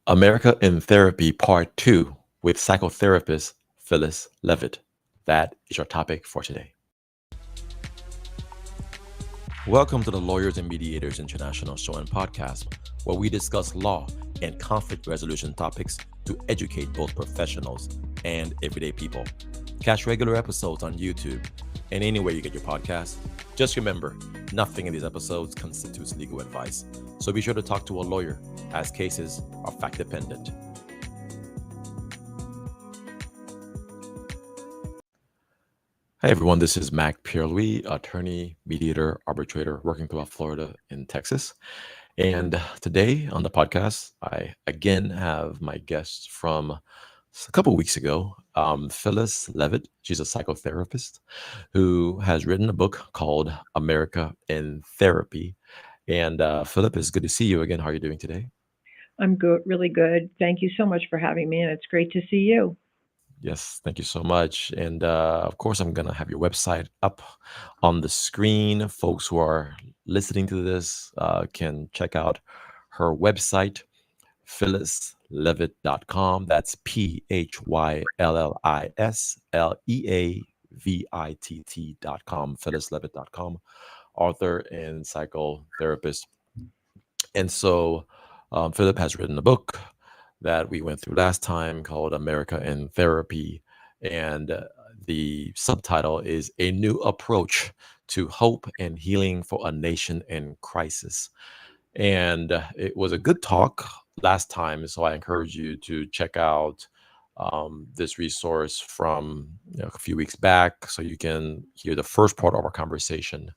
America in Therapy Part 2 with psychotherapist Phyllis Leavitt. That is our topic for today. Welcome to the Lawyers and Mediators International Show and Podcast, where we discuss law and conflict resolution topics to educate both professionals and everyday people. Catch regular episodes on YouTube and anywhere you get your podcasts. Just remember, nothing in these episodes constitutes legal advice, so be sure to talk to a lawyer as cases are fact dependent. Hey everyone, this is Mac Pierre-Louis, attorney, mediator, arbitrator working throughout Florida and Texas. And today on the podcast, I again have my guest from a couple of weeks ago, Phyllis Leavitt. She's a psychotherapist who has written a book called America in Therapy. And Philip, it's good to see you again. How are you doing today? I'm good, really good. Thank you so much for having me, and it's great to see you. Yes, thank you so much. And of course, I'm going to have your website up on the screen. Folks who are listening to this can check out her website, phyllisleavitt.com. That's PHYLLISLEAVITT.com, phyllisleavitt.com, author and psychotherapist. And so Philip has written a book that we went through last time called America in Therapy. And the subtitle is A New Approach to Hope and Healing for a Nation in Crisis. And it was a good talk last time. So I encourage you to check out this resource from a few weeks back so you can hear the first part of our conversation.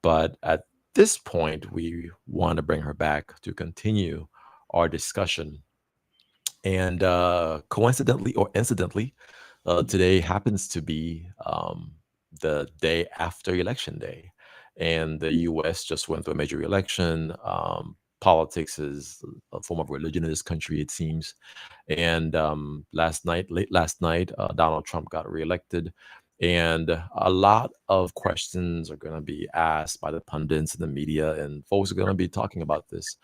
But at this point, we want to bring her back to continue our discussion. And coincidentally or incidentally, today happens to be the day after Election Day. And the US just went through a major election. Politics is a form of religion in this country, it seems. And late last night, Donald Trump got reelected. And a lot of questions are going to be asked by the pundits and the media, and folks are going to be talking about this.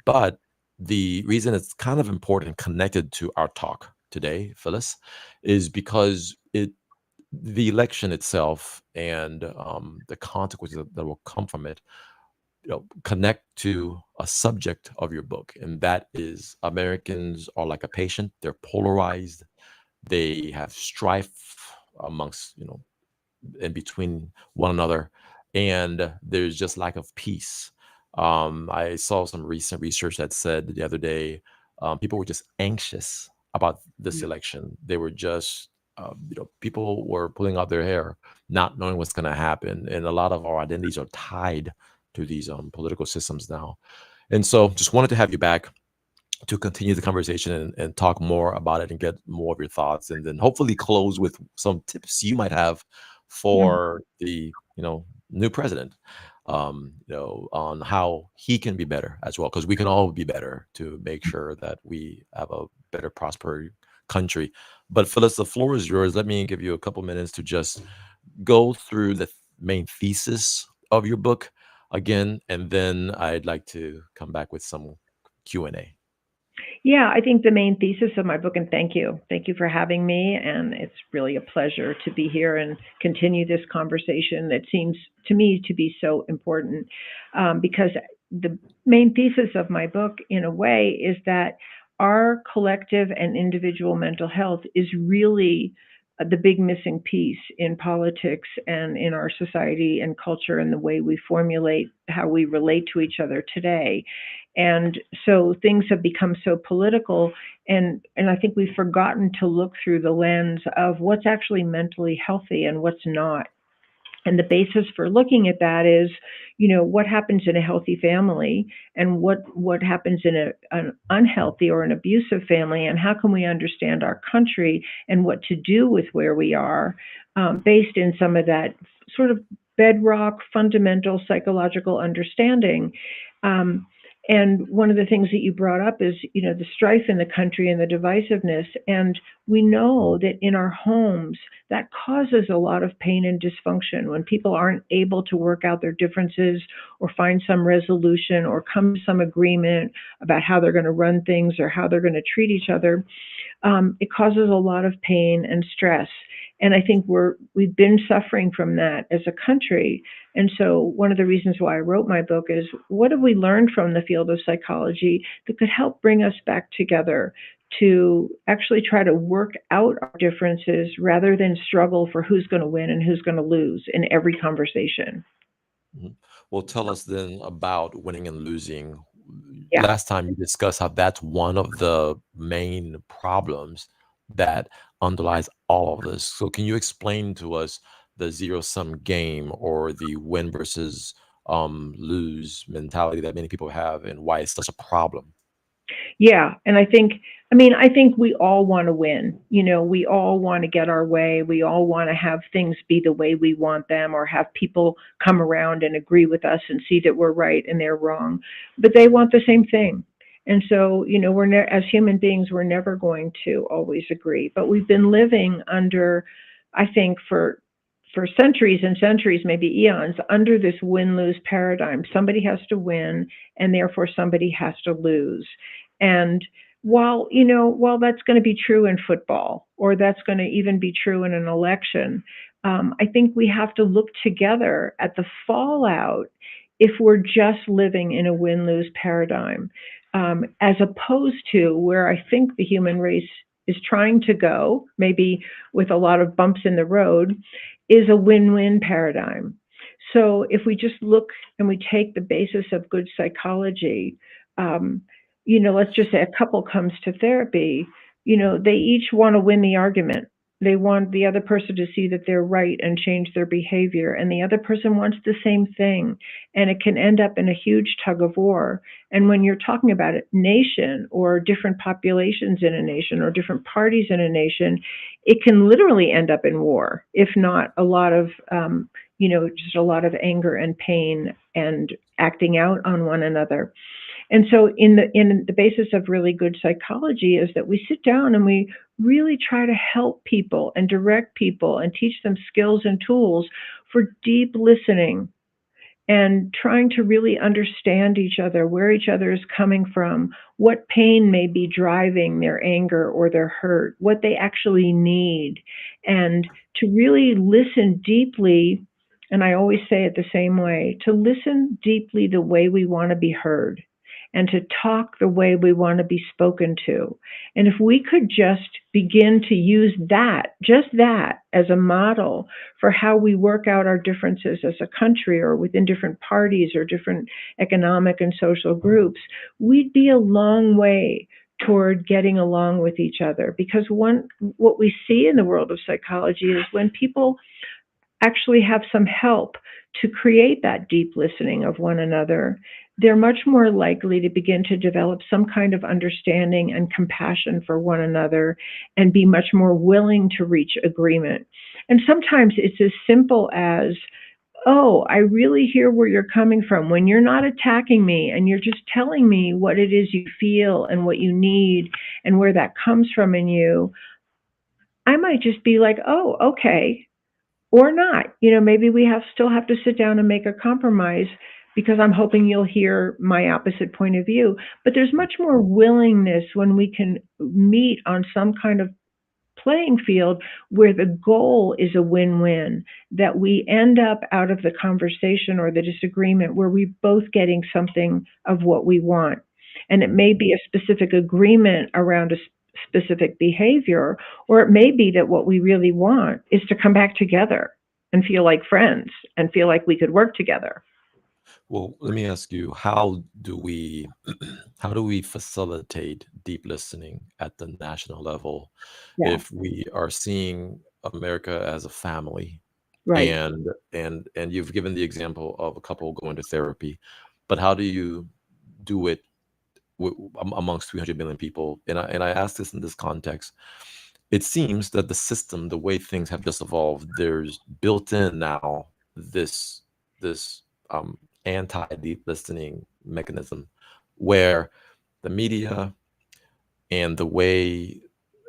But the reason it's kind of important connected to our talk today, Phyllis, is because the election itself and the consequences that will come from it, connect to a subject of your book, and that is Americans are like a patient. They're polarized. They have strife amongst, in between one another, and there's just lack of peace. I saw some recent research that said the other day people were just anxious about this election. They were just, people were pulling out their hair, not knowing what's going to happen. And a lot of our identities are tied to these political systems now. And so just wanted to have you back to continue the conversation and talk more about it and get more of your thoughts, and then hopefully close with some tips you might have Yeah. for the new president, on how he can be better as well, because we can all be better to make sure that we have a better prosperous country. But Phyllis, the floor is yours. Let me give you a couple minutes to just go through the main thesis of your book again, and then I'd like to come back with some Q&A. Yeah, I think the main thesis of my book, and thank you. Thank you for having me. And it's really a pleasure to be here and continue this conversation that seems to me to be so important, because the main thesis of my book, in a way, is that our collective and individual mental health is really the big missing piece in politics and in our society and culture and the way we formulate how we relate to each other today. And so things have become so political, and I think we've forgotten to look through the lens of what's actually mentally healthy and what's not. And the basis for looking at that is, what happens in a healthy family and what happens in an unhealthy or an abusive family, and how can we understand our country and what to do with where we are, based in some of that sort of bedrock fundamental psychological understanding. And one of the things that you brought up is, the strife in the country and the divisiveness. And we know that in our homes, that causes a lot of pain and dysfunction when people aren't able to work out their differences or find some resolution or come to some agreement about how they're going to run things or how they're going to treat each other. It causes a lot of pain and stress. And I think we've been suffering from that as a country. And so one of the reasons why I wrote my book is, what have we learned from the field of psychology that could help bring us back together to actually try to work out our differences rather than struggle for who's going to win and who's going to lose in every conversation. Mhm. Well, tell us then about winning and losing. Yeah. Last time you discussed how that's one of the main problems that underlies all of this. So, can you explain to us the zero sum game or the win versus lose mentality that many people have and why it's such a problem? Yeah, and I think we all want to win. We all want to get our way. We all want to have things be the way we want them, or have people come around and agree with us and see that we're right and they're wrong. But they want the same thing. And so, as human beings, we're never going to always agree. But we've been living under, I think, for centuries and centuries, maybe eons, under this win-lose paradigm. Somebody has to win, and therefore somebody has to lose. And while that's going to be true in football, or that's going to even be true in an election, I think we have to look together at the fallout if we're just living in a win-lose paradigm, as opposed to where I think the human race is trying to go, maybe with a lot of bumps in the road, is a win-win paradigm. So if we just look and we take the basis of good psychology, um, let's just say a couple comes to therapy, they each want to win the argument. They want the other person to see that they're right and change their behavior, and the other person wants the same thing. And it can end up in a huge tug of war. And when you're talking about a nation or different populations in a nation or different parties in a nation, it can literally end up in war, if not a lot of, just a lot of anger and pain and acting out on one another. And so in the basis of really good psychology is that we sit down and we really try to help people and direct people and teach them skills and tools for deep listening and trying to really understand each other, where each other is coming from, what pain may be driving their anger or their hurt, what they actually need, and to really listen deeply. And I always say it the same way, to listen deeply the way we want to be heard and to talk the way we want to be spoken to. And if we could just begin to use that, just that, as a model for how we work out our differences as a country or within different parties or different economic and social groups, we'd be a long way toward getting along with each other. Because what we see in the world of psychology is when people actually have some help to create that deep listening of one another, they're much more likely to begin to develop some kind of understanding and compassion for one another and be much more willing to reach agreement. And sometimes it's as simple as, oh, I really hear where you're coming from. When you're not attacking me and you're just telling me what it is you feel and what you need and where that comes from in you, I might just be like, oh, okay, or not. Maybe we still have to sit down and make a compromise because I'm hoping you'll hear my opposite point of view. But there's much more willingness when we can meet on some kind of playing field where the goal is a win-win, that we end up out of the conversation or the disagreement where we're both getting something of what we want. And it may be a specific agreement around a specific behavior, or it may be that what we really want is to come back together and feel like friends and feel like we could work together. Well, let me ask you, how do we how do we facilitate deep listening at the national level Yeah, if we are seeing America as a family? right. And you've given the example of a couple going to therapy, but how do you do it amongst 300 million people? And I ask this in this context. It seems that the system, the way things have just evolved, there's built in now this anti deep listening mechanism where the media and the way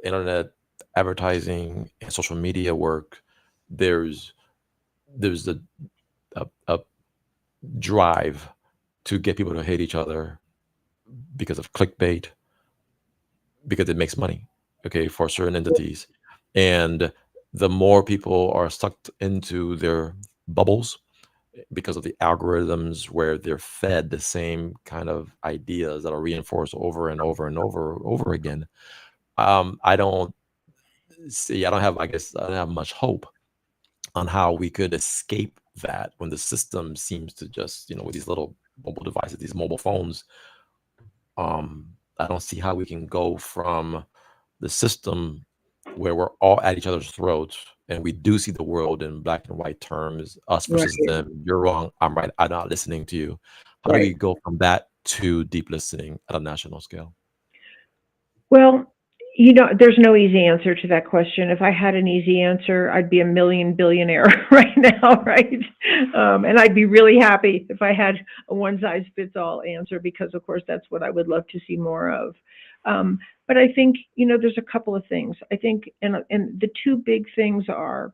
internet advertising and social media work, there's there's a drive to get people to hate each other because of clickbait, because it makes money, okay, for certain entities. And the more people are sucked into their bubbles because of the algorithms where they're fed the same kind of ideas that are reinforced over and over and over again, I don't see, I guess, I don't have much hope on how we could escape that when the system seems to just, with these little mobile devices, these mobile phones. I don't see how we can go from the system where we're all at each other's throats and we do see the world in black and white terms, us versus Right, them, you're wrong, I'm right, I'm not listening to you. How do right. we go from that to deep listening at a national scale? Well, there's no easy answer to that question. If I had an easy answer, I'd be a million billionaire right now, right? And I'd be really happy if I had a one size fits all answer, because, of course, that's what I would love to see more of. But I think, there's a couple of things. I think, and the two big things are,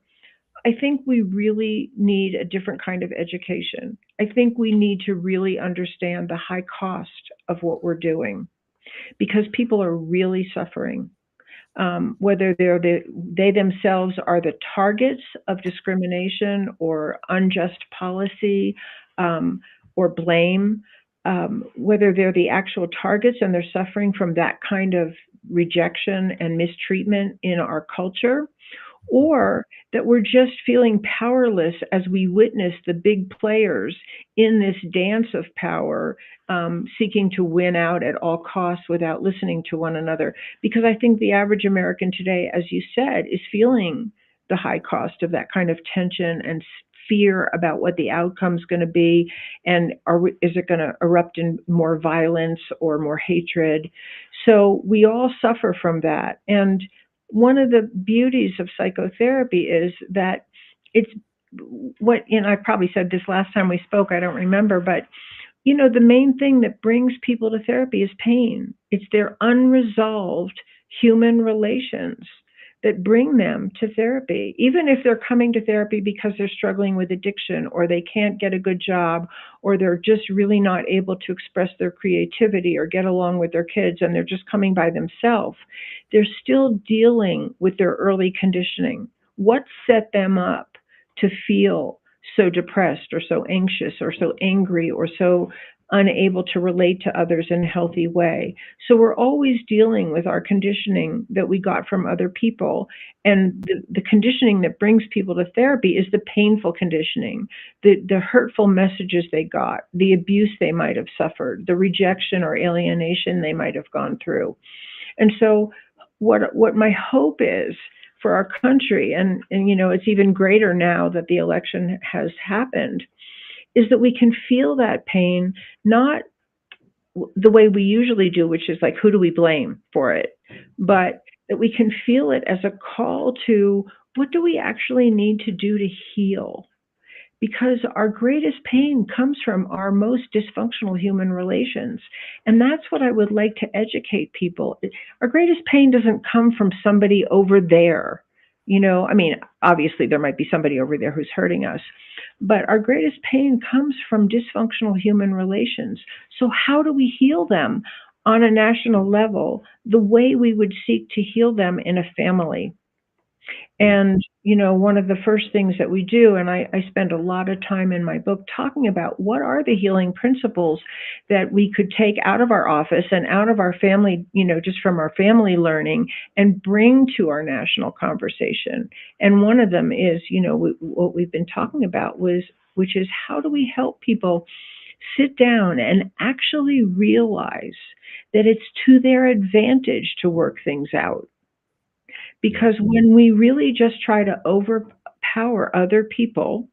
I think we really need a different kind of education. I think we need to really understand the high cost of what we're doing, because people are really suffering. Whether they themselves are the targets of discrimination or unjust policy, or blame, whether they're the actual targets and they're suffering from that kind of rejection and mistreatment in our culture, or that we're just feeling powerless as we witness the big players in this dance of power, seeking to win out at all costs without listening to one another. Because I think the average American today, as you said, is feeling the high cost of that kind of tension and fear about what the outcome's going to be, and is it going to erupt in more violence or more hatred. So we all suffer from that. And one of the beauties of psychotherapy is that it's I probably said this last time we spoke, I don't remember, but the main thing that brings people to therapy is pain. It's their unresolved human relations that bring them to therapy. Even if they're coming to therapy because they're struggling with addiction, or they can't get a good job, or they're just really not able to express their creativity or get along with their kids, and they're just coming by themselves, they're still dealing with their early conditioning. What set them up to feel so depressed or so anxious or so angry or so unable to relate to others in a healthy way? So we're always dealing with our conditioning that we got from other people. And the conditioning that brings people to therapy is the painful conditioning, the hurtful messages they got, the abuse they might have suffered, the rejection or alienation they might have gone through. And so what my hope is for our country, and it's even greater now that the election has happened, is that we can feel that pain, not the way we usually do, which is like, who do we blame for it? But that we can feel it as a call to, what do we actually need to do to heal? Because our greatest pain comes from our most dysfunctional human relations. And that's what I would like to educate people. Our greatest pain doesn't come from somebody over there. I mean, obviously there might be somebody over there who's hurting us, but our greatest pain comes from dysfunctional human relations. So how do we heal them on a national level the way we would seek to heal them in a family? And, one of the first things that we do, and I spend a lot of time in my book talking about what are the healing principles that we could take out of our office and out of our family, just from our family learning, and bring to our national conversation. And one of them is, what we've been talking about which is, how do we help people sit down and actually realize that it's to their advantage to work things out? Yeah. Because when we really just try to overpower other people,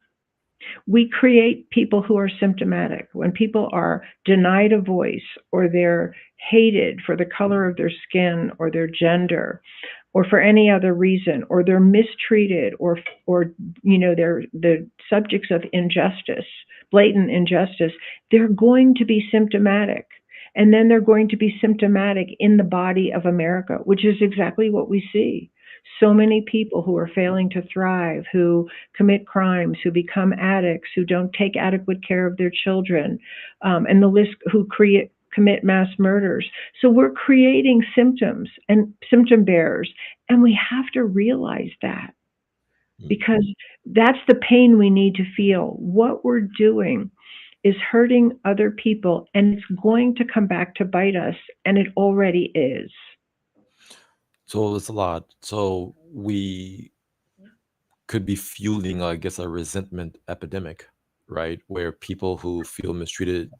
we create people who are symptomatic. When people are denied a voice, or they're hated for the color of their skin or their gender, or for any other reason, or they're mistreated, or they're the subjects of injustice, blatant injustice, they're going to be symptomatic. And then they're going to be symptomatic in the body of America, which is exactly what we see. So many people who are failing to thrive, who commit crimes, who become addicts, who don't take adequate care of their children, and the list who commit mass murders. So we're creating symptoms and symptom bearers, and we have to realize that, Mm. because that's the pain we need to feel. What we're doing is hurting other people, and it's going to come back to bite us, and it already is. So it's a lot. So we could be fueling, I guess, a resentment epidemic, right? Where people who feel mistreated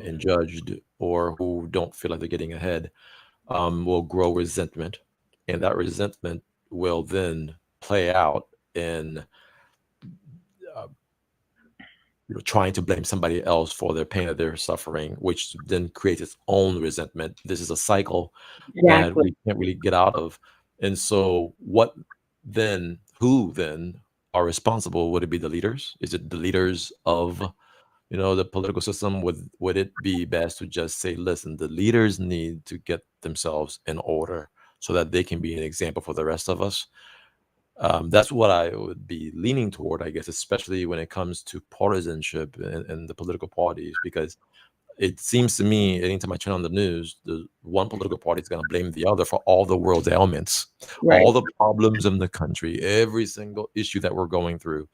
and judged, or who don't feel like they're getting ahead, will grow resentment, and that resentment will then play out in uh, trying to blame somebody else for their pain that they're suffering, which then creates its own resentment. This is a cycle that Exactly. we can't really get out of. And so, what then? Who then are responsible? Would it be the leaders? Is it the leaders of the political system? Would it be best to just say, listen, the leaders need to get themselves in order so that they can be an example for the rest of us? That's what I would be leaning toward, I guess, especially when it comes to partisanship and the political parties, because it seems to me, anytime I turn on the news, the one political party is going to blame the other for all the world's ailments, all Right. the problems in the country, every single issue that we're going through.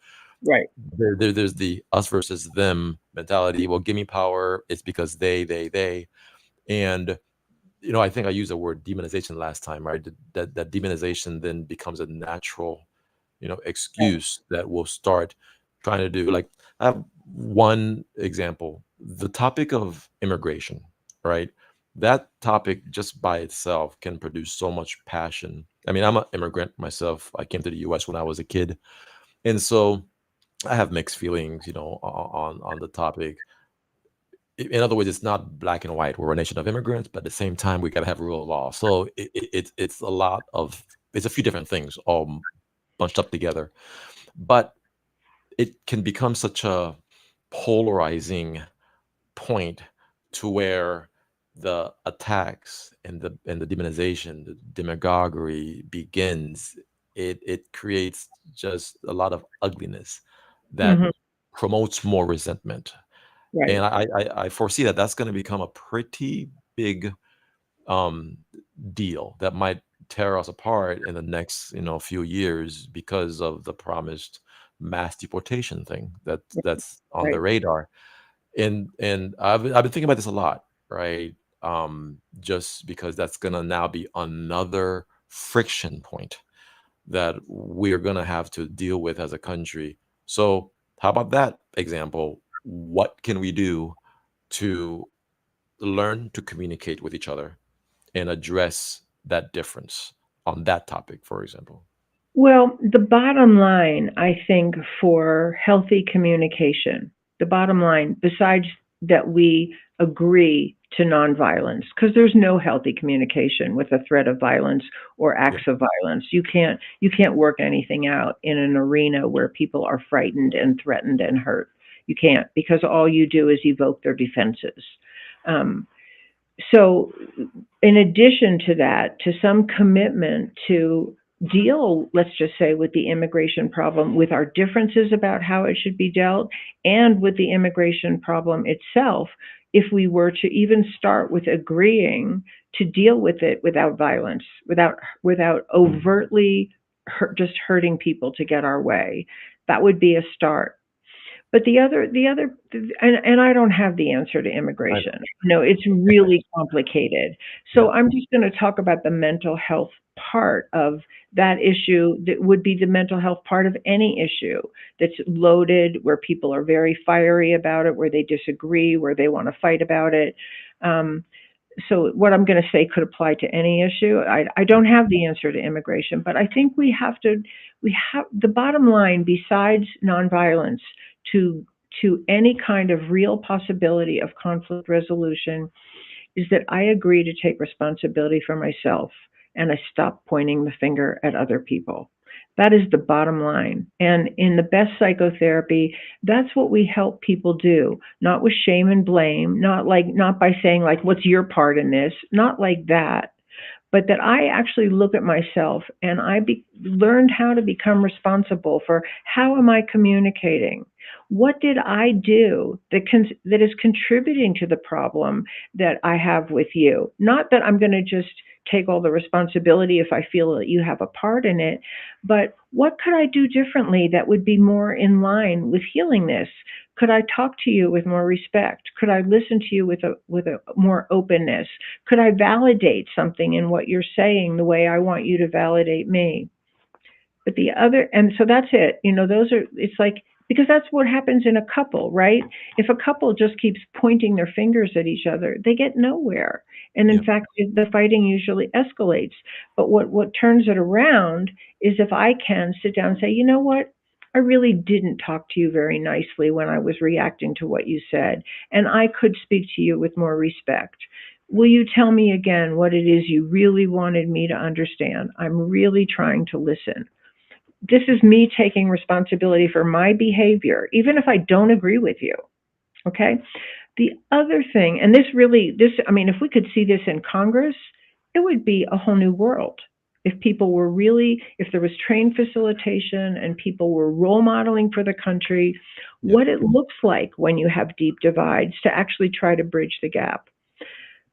Right. There's the us versus them mentality. Well, give me power. It's because they. And I think I used the word demonization last time, right? That demonization then becomes a natural, excuse that will start trying to do. Like, I have one example: the topic of immigration, right? That topic just by itself can produce so much passion. I mean, I'm an immigrant myself. I came to the U.S. when I was a kid, and so I have mixed feelings, on the topic. In other words, it's not black and white. We're a nation of immigrants, but at the same time, we got to have rule of law. So it's a lot of it's a few different things all bunched up together. But it can become such a polarizing point to where the attacks and the demonization, the demagoguery begins. It creates just a lot of ugliness that Hmm. promotes more resentment. Right. And I foresee that that's going to become a pretty big um, deal that might tear us apart in the next few years because of the promised mass deportation thing that's on the Right. radar. And I've been thinking about this a lot, right? Just because that's going to now be another friction point that we're going to have to deal with as a country. So how about that example? What can we do to learn to communicate with each other and address that difference on that topic, for example? Well, the bottom line, I think, for healthy communication, the bottom line, besides that we agree to nonviolence, because there's no healthy communication with a threat of violence or Yeah. acts of violence. You can't work anything out in an arena where people are frightened and threatened and hurt. You can't, because all you do is evoke their defenses. Um, so in addition to that, to some commitment to deal, let's just say, with the immigration problem, with our differences about how it should be dealt, and with the immigration problem itself, if we were to even start with agreeing to deal with it without violence, without overtly just hurting people to get our way, that would be a start. But and I don't have the answer to I immigration. know. It's really complicated. Yeah. So I'm just going to talk about the mental health part of that issue, that would be the mental health part of any issue that's loaded, where people are very fiery about it, where they disagree, where they want to fight about it. Um, so what I'm going to say could apply to any issue. I don't have the answer to immigration, but I think we have the bottom line, besides nonviolence, to any kind of real possibility of conflict resolution, is that I agree to take responsibility for myself, and I stop pointing the finger at other people. That is the bottom line. And in the best psychotherapy, that's what we help people do, not with shame and blame, not by saying like what's your part in this, not like that, but that I actually look at myself and learned how to become responsible for how am I communicating? What did I do that is contributing to the problem that I have with you? Not that I'm going to just take all the responsibility if I feel that you have a part in it, but what could I do differently that would be more in line with healing this? Could I talk to you with more respect? Could I listen to you with a more openness? Could I validate something in what you're saying the way I want you to validate me? But the other, and so that's it. It's like, because that's what happens in a couple, right? If a couple just keeps pointing their fingers at each other, they get nowhere. And in Yeah. fact, the fighting usually escalates. But what turns it around is if I can sit down and say, you know what? I really didn't talk to you very nicely when I was reacting to what you said, and I could speak to you with more respect. Will you tell me again what it is you really wanted me to understand? I'm really trying to listen. This is me taking responsibility for my behavior, even if I don't agree with you. Okay. The other thing, and I mean, if we could see this in Congress, it would be a whole new world. If people were really, if there was trained facilitation and people were role modeling for the country, Yeah. what it looks like when you have deep divides to actually try to bridge the gap.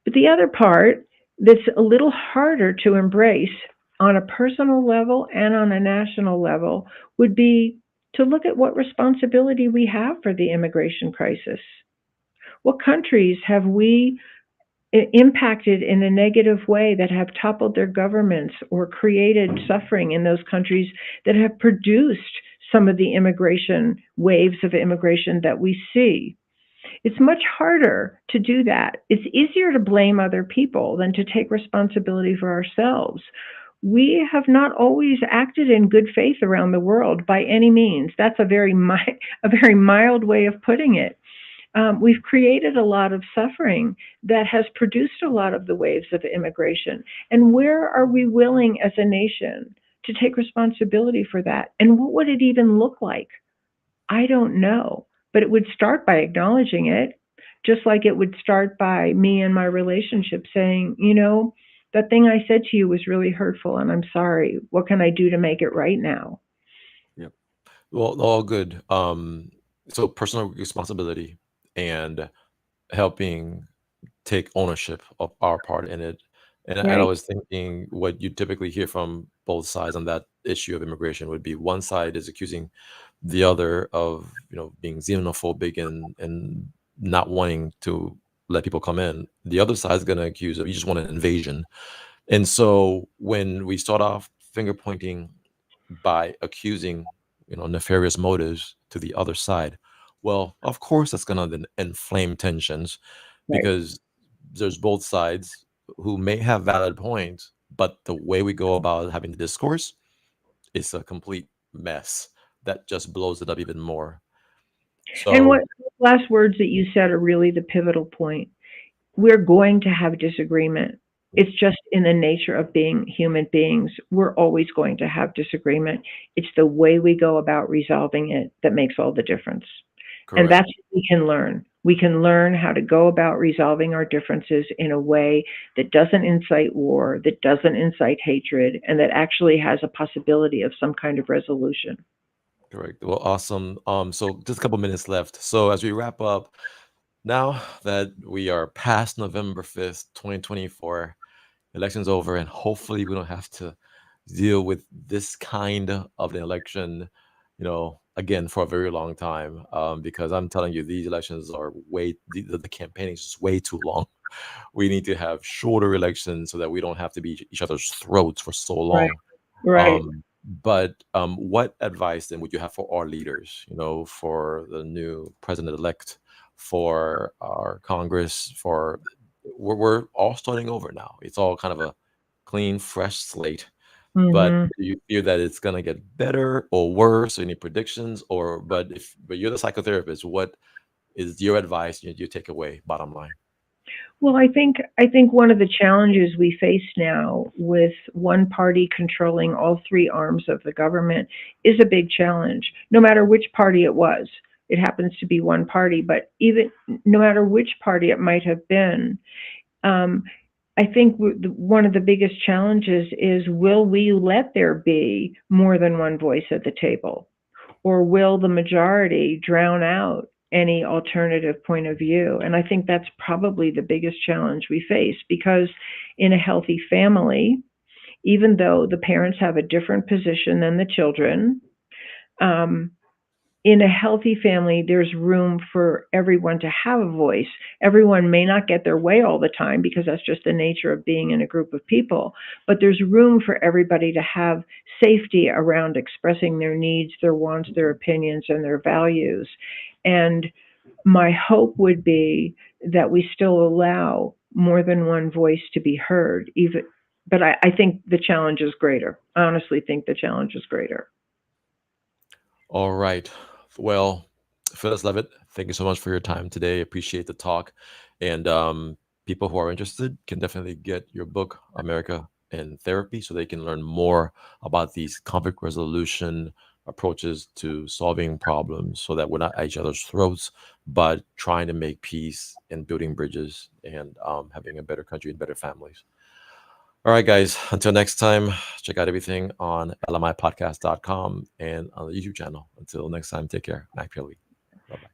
But the other part that's a little harder to embrace on a personal level and on a national level would be to look at what responsibility we have for the immigration crisis. What countries have we impacted in a negative way that have toppled their governments or created suffering in those countries that have produced some of the immigration waves of immigration that we see? It's much harder to do that. It's easier to blame other people than to take responsibility for ourselves. We have not always acted in good faith around the world by any means. That's a very mild way of putting it. We've created a lot of suffering that has produced a lot of the waves of immigration. And where are we willing as a nation to take responsibility for that? And what would it even look like? I don't know, but it would start by acknowledging it, just like it would start by me and my relationship saying, that thing I said to you was really hurtful and I'm sorry. What can I do to make it right now? Yeah. Well, all good. So personal responsibility and helping take ownership of our part in it. And I Right. was thinking what you typically hear from both sides on that issue of immigration would be one side is accusing the other of, being xenophobic and not wanting to let people come in. The other side is going to accuse of you just want an invasion. And so when we start off finger pointing by accusing, nefarious motives to the other side, well, of course that's going to then inflame tensions Right. because there's both sides who may have valid points, but the way we go about having the discourse is a complete mess that just blows it up even more. And what So, last words that you said are really the pivotal point. We're going to have disagreement. yeah, It's just in the nature of being human beings. We're always going to have disagreement. It's the way we go about resolving it that makes all the difference. And correct. that's what we can learn. We can learn how to go about resolving our differences in a way that doesn't incite war, that doesn't incite hatred, and that actually has a possibility of some kind of resolution. Correct. Well, awesome. So just a couple minutes left. So as we wrap up, now that we are past November 5th, 2024, election's over, and hopefully we don't have to deal with this kind of an election, again for a very long time. Because I'm telling you, these elections are the campaigning is just way too long. We need to have shorter elections so that we don't have to be each other's throats for so Right. long. Right. But what advice then would you have for our leaders, for the new president-elect, for our Congress, we're all starting over now. It's all kind of a clean, fresh slate. But Mhm. do you fear that it's gonna get better or worse? Any predictions? But you're the psychotherapist, what is your advice, your takeaway, bottom line? Well, I think one of the challenges we face now with one party controlling all three arms of the government is a big challenge. No matter which party it was, it happens to be one party, but even no matter which party it might have been, um, I think one of the biggest challenges is, will we let there be more than one voice at the table? Or will the majority drown out any alternative point of view? And I think that's probably the biggest challenge we face, because in a healthy family, even though the parents have a different position than the children, um, in a healthy family, there's room for everyone to have a voice. Everyone may not get their way all the time, because that's just the nature of being in a group of people, but there's room for everybody to have safety around expressing their needs, their wants, their opinions, and their values. And my hope would be that we still allow more than one voice to be heard, even, but I think the challenge is greater. I honestly think the challenge is greater. All right. Well, Phyllis Leavitt, thank you so much for your time today. Appreciate the talk. And people who are interested can definitely get your book, America in Therapy, so they can learn more about these conflict resolution approaches to solving problems so that we're not at each other's throats, but trying to make peace and building bridges and having a better country and better families. All right, guys. Until next time, check out everything on lmipodcast.com and on the YouTube channel. Until next time, take care. Mac Pierre-Louis. Bye bye.